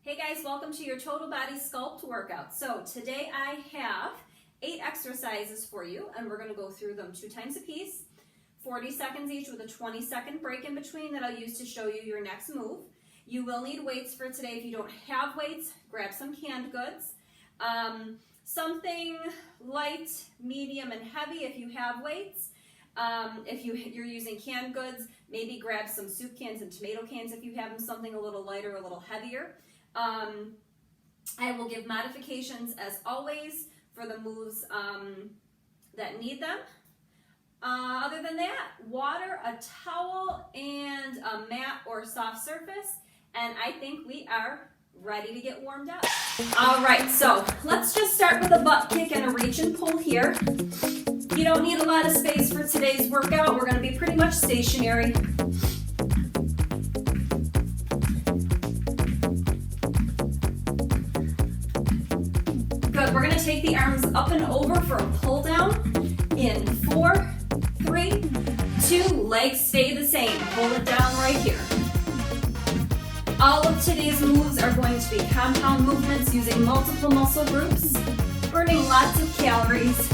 Hey guys, welcome to your total body sculpt workout. So today I have 8 exercises for you and we're going to go through them 2 times a piece, 40 seconds each with a 20-second break in between that I'll use to show you your next move. You will need weights for today. If you don't have weights, grab some canned goods. Something light, medium, and heavy if you have weights. If you're using canned goods, maybe grab some soup cans and tomato cans if you have them, something a little lighter, a little heavier. I will give modifications as always for the moves that need them. Other than that, water, a towel, and a mat or soft surface, and I think we are ready to get warmed up. All right, so let's just start with a butt kick and a reach and pull here. You don't need a lot of space for today's workout. We're going to be pretty much stationary. Good, we're going to take the arms up and over for a pull down in 4, 3, 2, legs stay the same. Pull it down right here. All of today's moves are going to be compound movements using multiple muscle groups, burning lots of calories,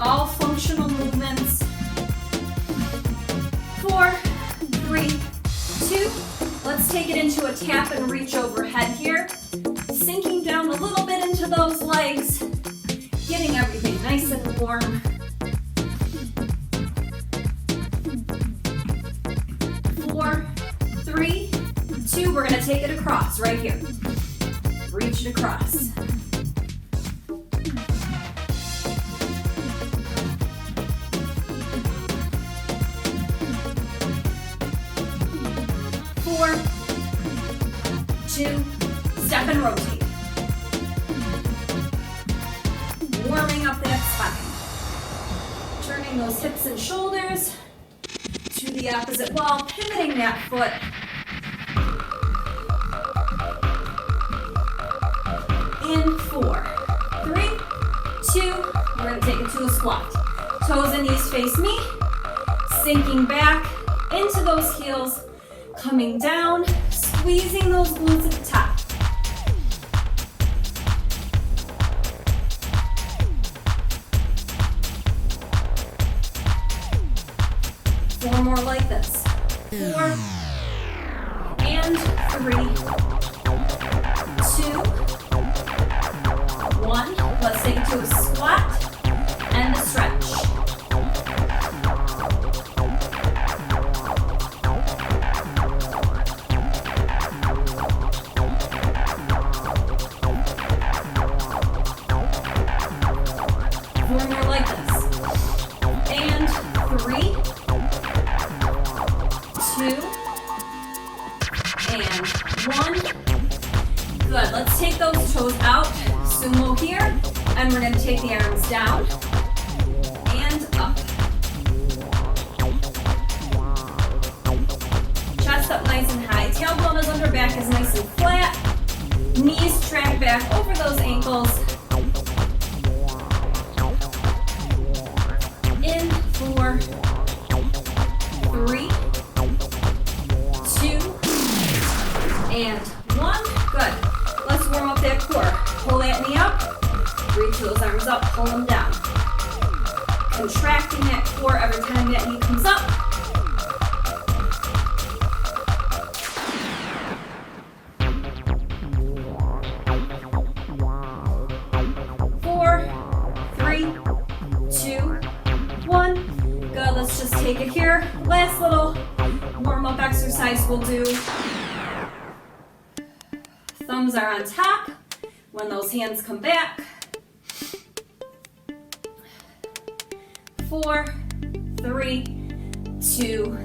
all functional movements. 4, 3, 2, let's take it into a tap and reach overhead here, sinking down a little bit into those legs, getting everything nice and warm. 4, 3, 2, we're going to take it across right here. Reach it across. 4, 2, step and rotate. Warming up that spine. Turning those hips and shoulders to the opposite wall, pivoting that foot. In 4, 3, 2, we're going to take it to a squat. Toes and knees face me, sinking back into those heels, coming down, squeezing those glutes at the top. Four more like this. 4 and 3, 2, 1. Let's take it to a squat and a stretch. 4 more like this. And 3, 2, and 1. Good. Let's take those toes out. Sumo here. And we're going to take the arms down and up. Chest up nice and high. Tailbone is under, back is nice and flat. Knees track back over those ankles. In 4, 3, 2, and 1. Good. Let's warm up that core. Pull that knee up. Reach those arms up. Pull them down. Contracting that core every time that knee comes up. Good, let's just take it here. Last little warm-up exercise we'll do. Thumbs are on top when those hands come back. 4, 3, 2,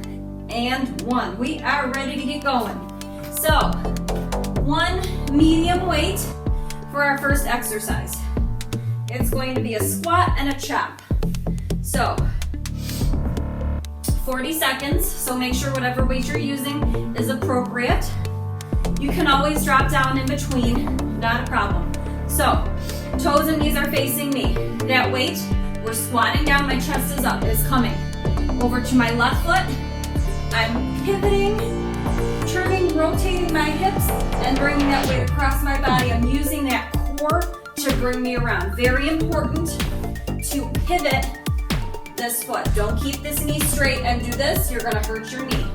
and 1. We are ready to get going. So, 1 medium weight for our first exercise. It's going to be a squat and a chop. So, 40 seconds, so make sure whatever weight you're using is appropriate. You can always drop down in between, not a problem. So, toes and knees are facing me. That weight, we're squatting down, my chest is up, is coming. Over to my left foot, I'm pivoting, turning rotating my hips and bringing that weight across my body. I'm using that core to bring me around. Very important to pivot this foot. Don't keep this knee straight and do this. You're gonna hurt your knee.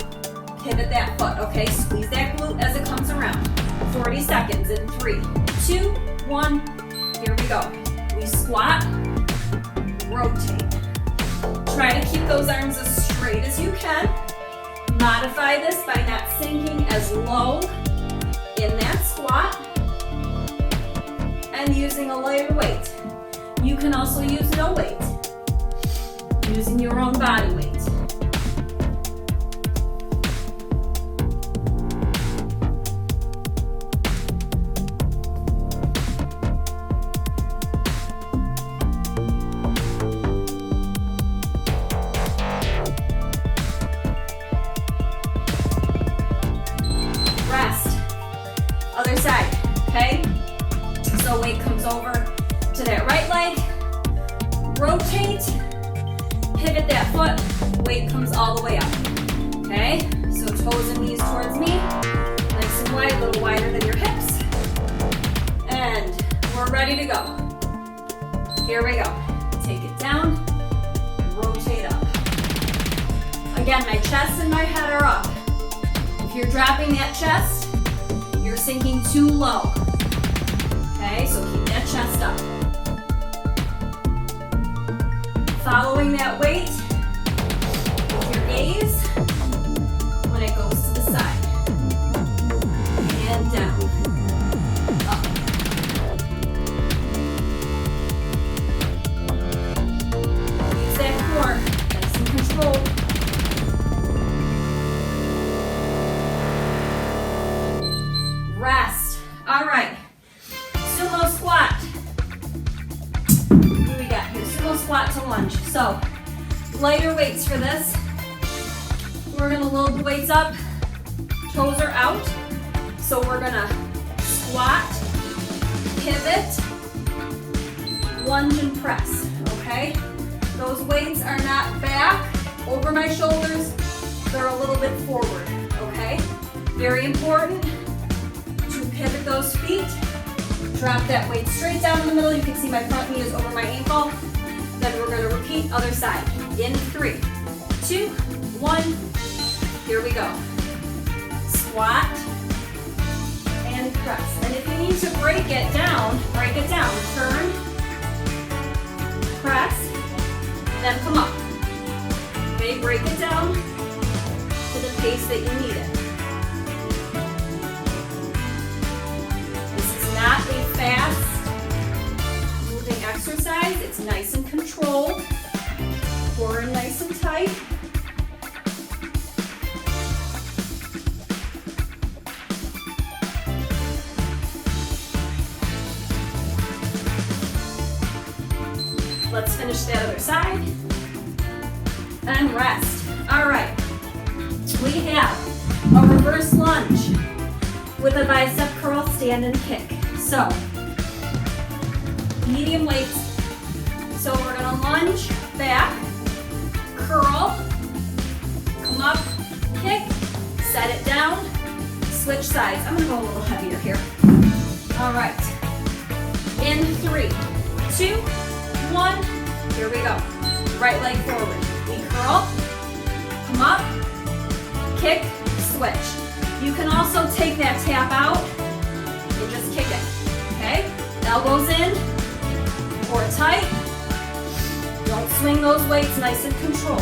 Pivot that foot, okay? Squeeze that glute as it comes around. 40 seconds in 3, 2, 1. Here we go. We squat, rotate. Try to keep those arms as straight as you can. Modify this by not sinking as low in that squat and using a lighter weight. You can also use no weight, using your own body weight. Rest. Other side, okay? So weight comes over to that right leg, rotate, pivot that foot, weight comes all the way up, okay? So toes and knees towards me, nice and wide, a little wider than your hips. And we're ready to go. Here we go. Take it down, rotate up. Again, my chest and my head are up. If you're dropping that chest, you're sinking too low. Okay, so keep that chest up. Following that weight with your gaze when it goes to the side. And down. Up. Use that core. Nice and controlled. Rest. All right. Sumo squat. What do we got here? Sumo squat to lunge. So, lighter weights for this. We're gonna load the weights up. Toes are out. So we're gonna squat, pivot, lunge and press, okay? Those weights are not back over my shoulders. They're a little bit forward, okay? Very important to pivot those feet. Drop that weight straight down in the middle. You can see my front knee is over my ankle. Then we're going to repeat other side. In 3, 2, 1. Here we go. Squat and press. And if you need to break it down, break it down. Turn, press, then come up. Okay, break it down to the pace that you need it. This is not a fast moving exercise. It's nice and controlled. Core nice and tight. Let's finish the other side. And rest. All right. We have a reverse lunge with a bicep curl, stand and kick. So, medium weights. So we're gonna lunge back, curl, come up, kick, set it down, switch sides. I'm gonna go a little heavier here. All right. In 3, 2, 1. Here we go. Right leg forward. We curl, come up, kick, switch. You can also take that tap out and just kick it, okay? Elbows in or tight. Don't swing those weights, nice and controlled.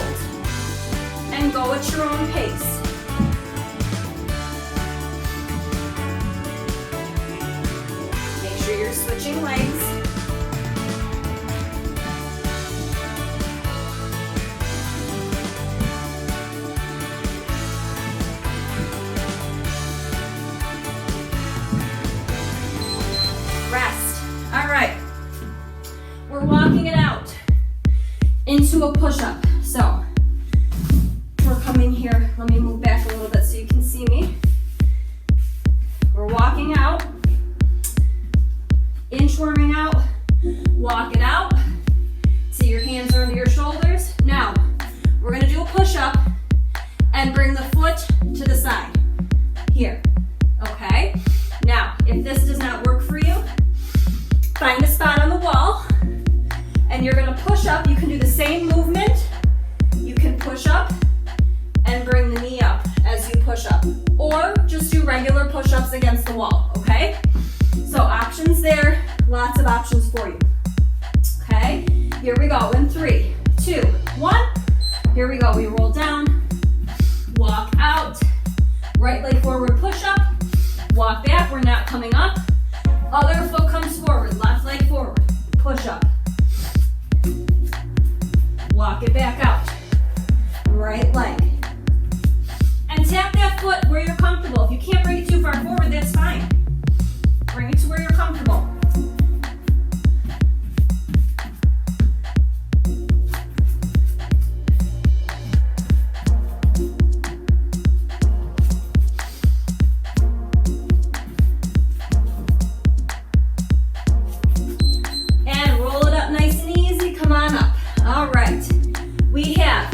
And go at your own pace. Make sure you're switching legs. Into a push-up. So we're coming here. Let me move back a little bit so you can see me. We're walking out, inchworming out, walk it out. See your hands are under your shoulders. Now we're going to do a push-up and bring the foot to the side. Here. this does not work for you, find a spot on the wall, and you're gonna push up. You can do the same movement. You can push up and bring the knee up as you push up, or just do regular push-ups against the wall, okay? So options there, lots of options for you. Okay, here we go in 3, 2, 1. Here we go, we roll down, walk out, right leg forward, push up, walk back, we're not coming up. Other foot comes forward, left leg forward, push up. Walk it back out, right leg. And tap that foot where you're comfortable. If you can't bring it too far forward, that's fine. Bring it to where you're comfortable. And roll it up nice and easy. Come on up. All right. We have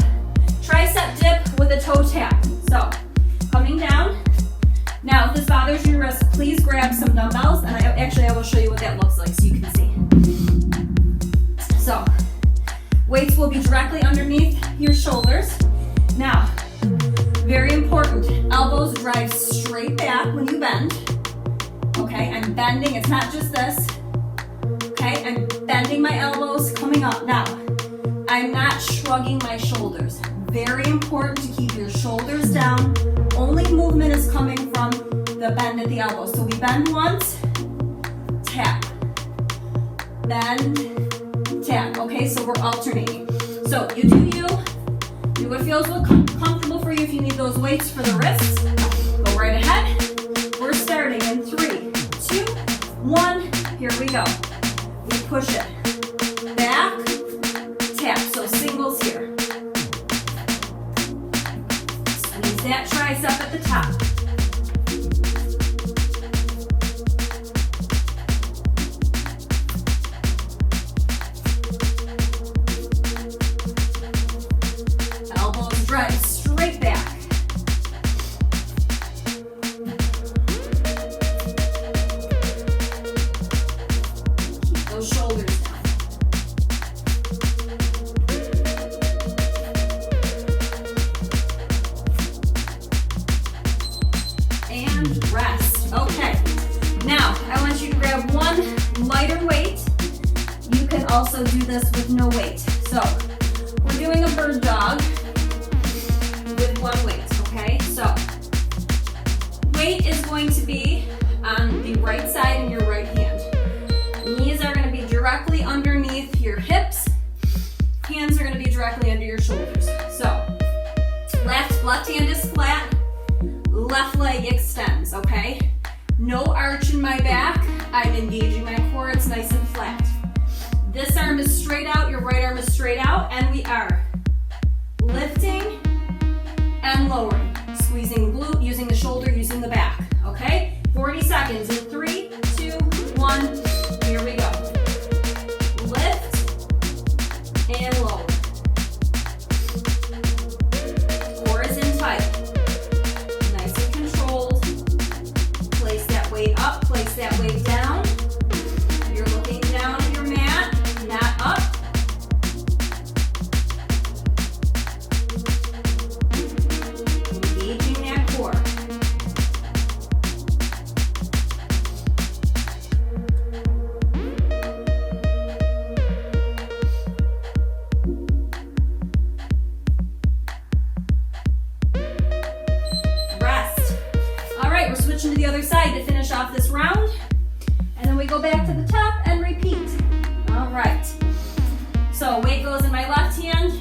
tricep dip with a toe tap. So, coming down. Now, if this bothers your wrist, please grab some dumbbells, and I will show you what that looks like so you can see. So, weights will be directly underneath your shoulders. Now, very important, elbows drive straight back when you bend. Okay, I'm bending, it's not just this. Okay, I'm bending my elbows, coming up. Now, I'm not shrugging my shoulders. Very important to keep your shoulders down. Only movement is coming from the bend at the elbow. So we bend once, tap, bend, tap. Okay, so we're alternating. So you do what feels comfortable for you. If you need those weights for the wrists, go right ahead. We're starting in 3, 2, 1. Here we go. We push it back, tap. So singles here. That tricep at the top. Elbows drive straight back. Keep those shoulders down. Rest. Okay. Now, I want you to grab one lighter weight. You can also do this with no weight. So, we're doing a bird dog with one weight, okay? So, weight is going to be on the right side in your right hand. Knees are going to be directly underneath your hips. Hands are going to be directly under your shoulders. So, left hand is flat. Left leg extends, okay? No arch in my back. I'm engaging my core. It's nice and flat. This arm is straight out. Your right arm is straight out. And we are lifting and lowering. Squeezing glute, using the shoulder, using the back, okay? 40 seconds in 3, 2, 1. Here we go. Lift and lower. Core is in tight. Up, place that weight down. You're looking down at your mat, not up. Engaging that core. Rest. All right, we're switching to the other side to finish off this round, and then we go back to the top and repeat. All right, so weight goes in my left hand,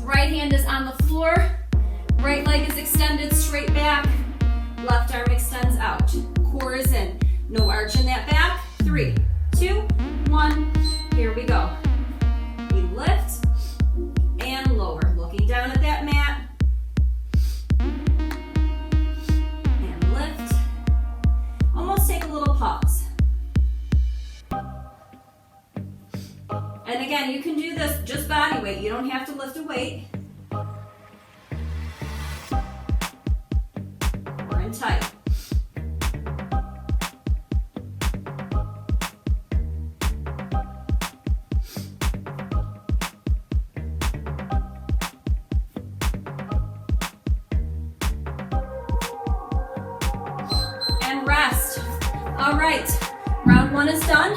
right hand is on the floor, right leg is extended straight back, left arm extends out, core is in, no arch in that back. 3, 2, 1, here we go. We lift and lower, looking down at that mat. Take a little pause. And again, you can do this just body weight. You don't have to lift a weight. We're in tight. All right, round 1 is done.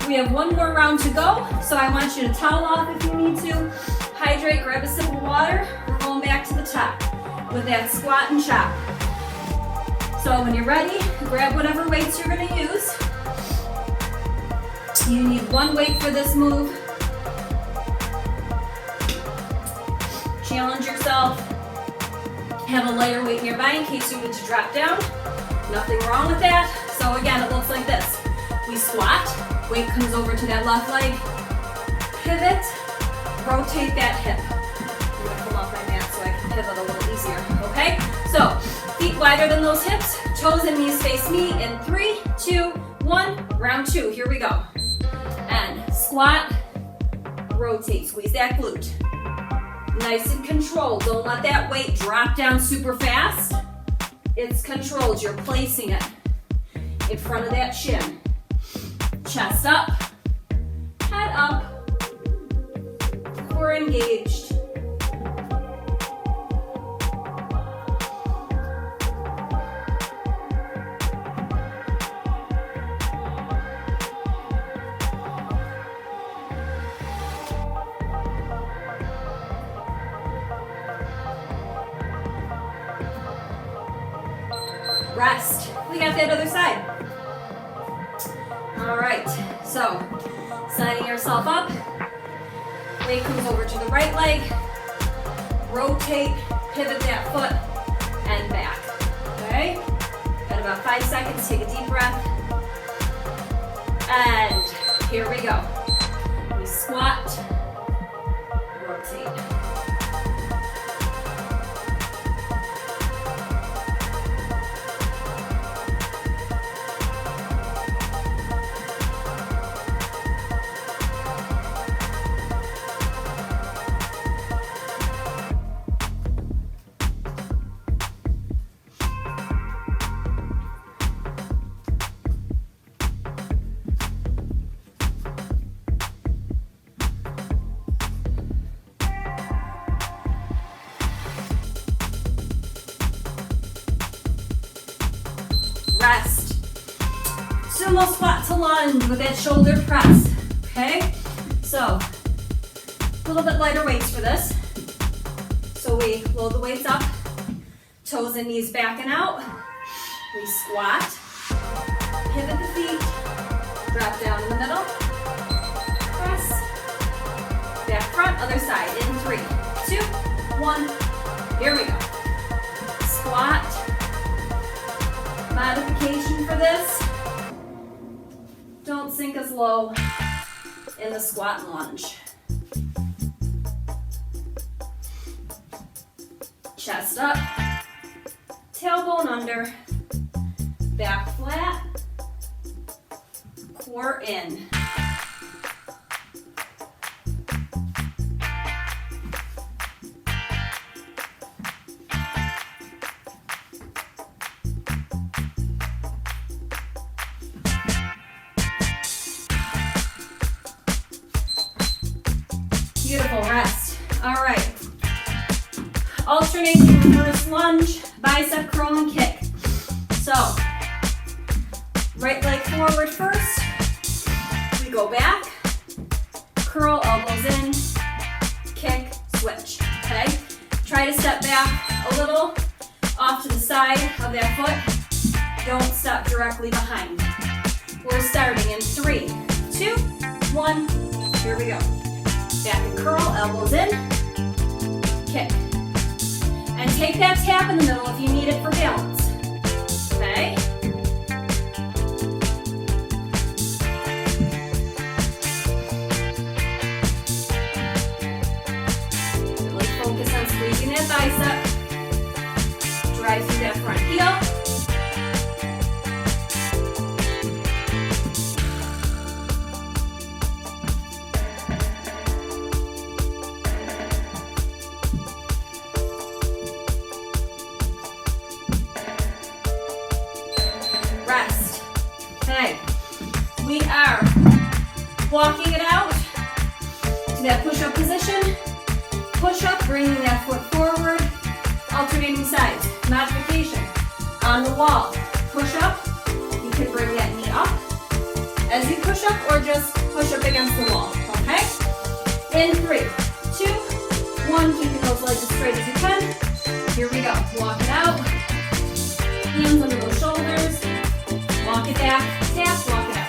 We have 1 more round to go, so I want you to towel off if you need to. Hydrate, grab a sip of water. We're going back to the top with that squat and chop. So when you're ready, grab whatever weights you're going to use. You need 1 weight for this move. Challenge yourself. Have a lighter weight nearby in case you need to drop down. Nothing wrong with that. So again, it looks like this. We squat, weight comes over to that left leg, pivot, rotate that hip. I'm gonna pull off my mat so I can pivot a little easier, okay? So, feet wider than those hips, toes and knees face me in 3, 2, 1, round 2, here we go. And squat, rotate, squeeze that glute. Nice and controlled, don't let that weight drop down super fast. It's controlled, you're placing it in front of that shin. Chest up, head up, core engaged. Rest. We got that other side. All right, so setting yourself up. Weight comes over to the right leg. Rotate, pivot that foot, and back. Okay? Got about 5 seconds. Take a deep breath. And here we go. We squat, rotate. Rest. Sumo squat to lunge with that shoulder press. Okay? So, a little bit lighter weights for this. So we load the weights up, toes and knees backing out. We squat, pivot the feet, drop down in the middle, press, back front, other side, in 3, 2, 1, here we go. Squat. Modification for this, don't sink as low in the squat and lunge. Chest up, tailbone under, back flat, core in. Beautiful, rest. All right. Alternating reverse lunge, bicep curl and kick. So, right leg forward first. We go back, curl, elbows in, kick, switch, okay? Try to step back a little off to the side of that foot. Don't step directly behind. We're starting in 3, 2, 1, here we go. Back and curl, elbows in, kick. And take that tap in the middle if you need it for balance. Okay? Really focus on squeezing that bicep. Drive through that front heel. Rest. Okay. We are walking it out to that push-up position. Push-up, bringing that foot forward, alternating sides. Modification. On the wall. Push-up. You to bring that knee up as you push up, or just push up against the wall, okay? In 3, 2, 1, keeping those legs as straight as you can. Here we go. Walk it out. Hands under those shoulders. Walk it back. Tap, walk it out.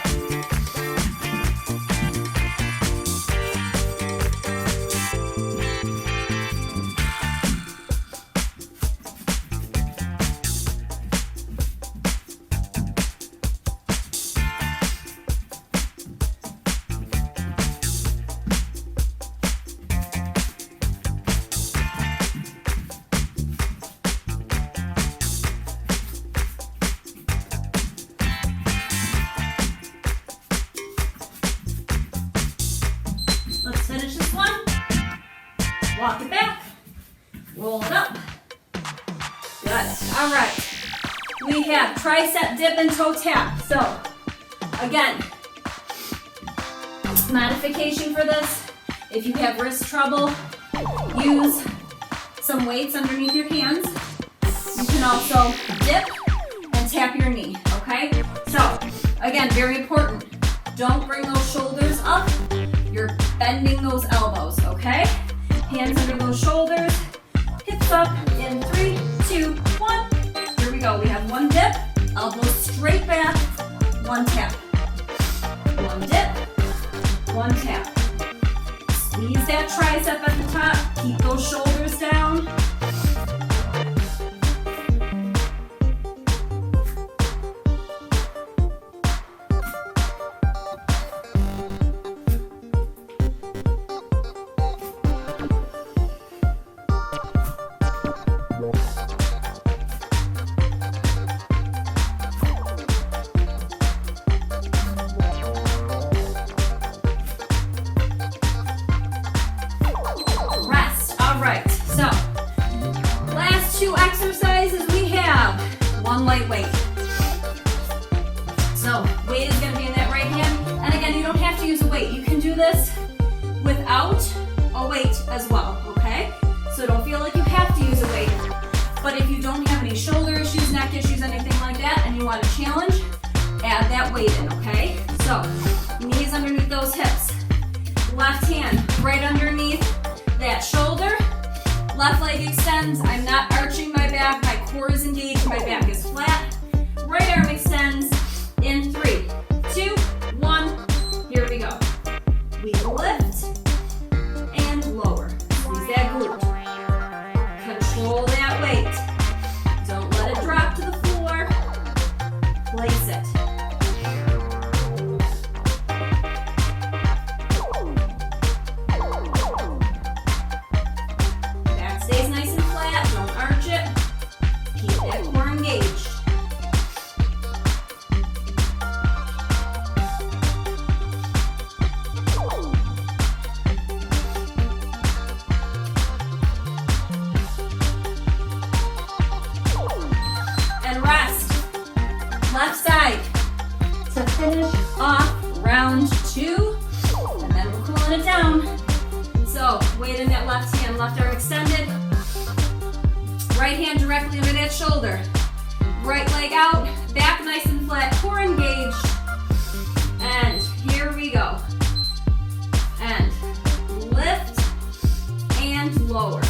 Let's finish this one. Walk it back. Roll it up. Good. All right. We have tricep dip and toe tap. So, again, modification for this. If you have wrist trouble, use some weights underneath your hands. You can also dip and tap your knee, okay? So, again, very important. Don't bring those shoulders up. You're bending those elbows, okay? Hands under those shoulders, hips up in 3, 2, 1. Here we go. We have one dip, elbows straight back, one tap. One dip, one tap. Squeeze that tricep at the top. Keep those shoulders down. Lightweight. So weight is going to be in that right hand, and again, you don't have to use a weight. You can do this without a weight as well, okay? So don't feel like you have to use a weight, but if you don't have any shoulder issues, neck issues, anything like that, and you want a challenge, add that weight in, okay? So knees underneath those hips, left hand right underneath that shoulder, left leg extends. I'm not arching my back, my core is engaged, my back is flat. Right arm extends in 3, 2, 1. Here we go. We lift and lower. Squeeze that glute. Control that weight. Don't let it drop to the floor. Place it. Back stays nice and flat. Don't arch it. Keep that core engaged. And rest. Left side to finish off round 2. And then we're cooling it down. So weight in that left hand, left arm extended. Right hand directly under that shoulder. Right leg out, back nice and flat, core engaged. And here we go. And lift and lower.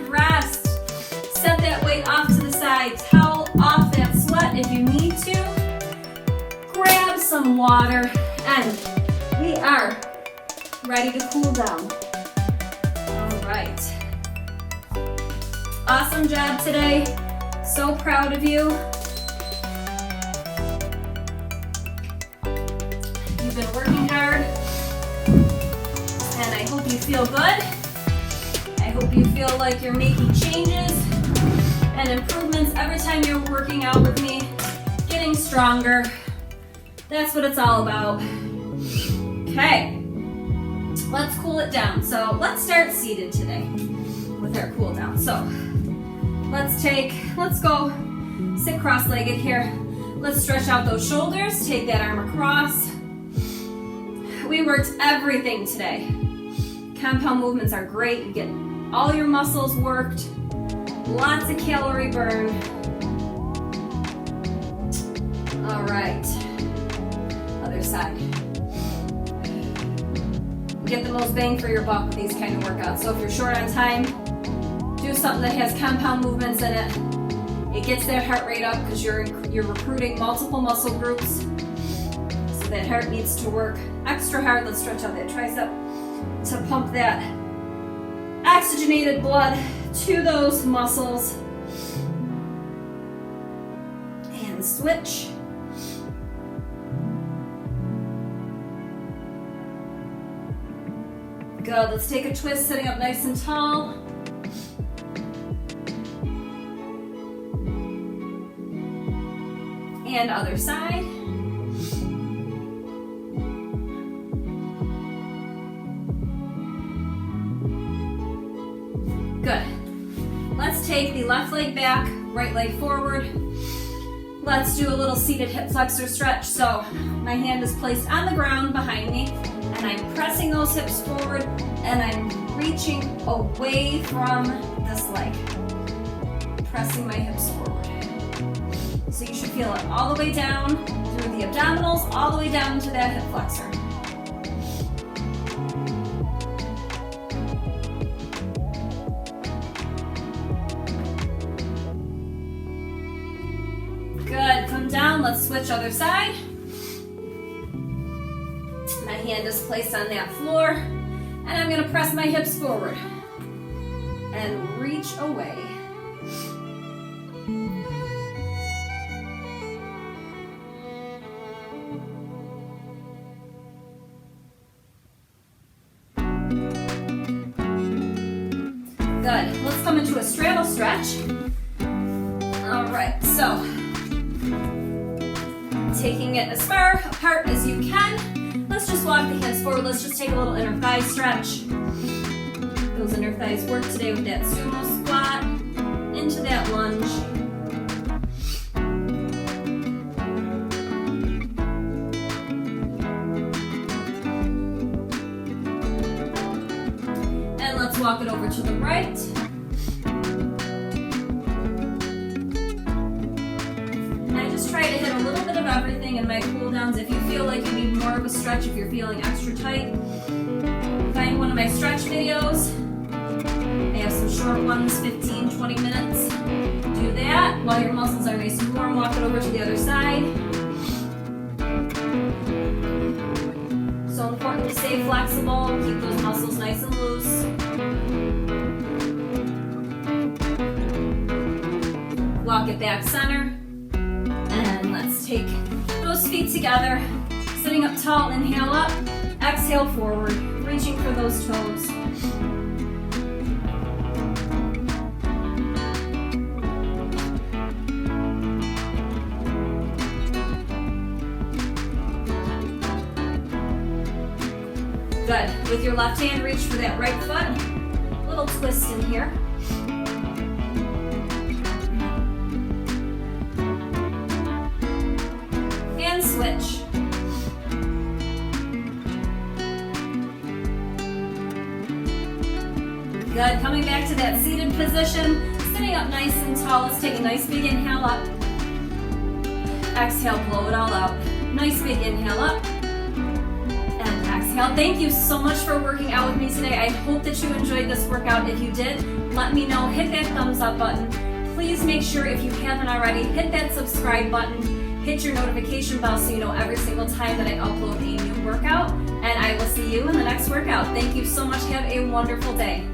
Rest. Set that weight off to the side. Towel off that sweat if you need to. Grab some water, and we are ready to cool down. All right. Awesome job today. So proud of you. You've been working hard, and I hope you feel good. I hope you feel like you're making changes and improvements every time you're working out with me, getting stronger. That's what it's all about. Okay, let's cool it down. So let's start seated today with our cool down. So let's go sit cross-legged here. Let's stretch out those shoulders, take that arm across. We worked everything today. Compound movements are great. You get all your muscles worked, lots of calorie burn. All right, other side. You get the most bang for your buck with these kind of workouts. So if you're short on time, do something that has compound movements in it. It gets that heart rate up because you're recruiting multiple muscle groups. So that heart needs to work extra hard. Let's stretch out that tricep to pump that oxygenated blood to those muscles. And switch. Good. Let's take a twist, sitting up nice and tall. And other side. Good. Let's take the left leg back, right leg forward. Let's do a little seated hip flexor stretch. So my hand is placed on the ground behind me, and I'm pressing those hips forward, and I'm reaching away from this leg. Pressing my hips forward. So you should feel it all the way down through the abdominals, all the way down to that hip flexor. Good, come down, let's switch other side. My hand is placed on that floor, and I'm gonna press my hips forward and reach away. Good. Let's come into a straddle stretch. All right, so taking it as far apart as you can. Let's just walk the hands forward. Let's just take a little inner thigh stretch. Those inner thighs work today with that sumo squat into that lunge. And let's walk it over to the right. Try to hit a little bit of everything in my cool downs. If you feel like you need more of a stretch, if you're feeling extra tight, find one of my stretch videos. I have some short ones, 15, 20 minutes. Do that while your muscles are nice and warm. Walk it over to the other side. So important to stay flexible, keep those muscles nice and loose. Walk it back center. And let's take those feet together, sitting up tall, inhale up, exhale forward, reaching for those toes. Good. With your left hand, reach for that right foot. Little twist in here. And switch. Good. Coming back to that seated position. Sitting up nice and tall. Let's take a nice big inhale up. Exhale, blow it all out. Nice big inhale up. Thank you so much for working out with me today. I hope that you enjoyed this workout. If you did, let me know. Hit that thumbs up button. Please make sure, if you haven't already, hit that subscribe button. Hit your notification bell so you know every single time that I upload a new workout. And I will see you in the next workout. Thank you so much. Have a wonderful day.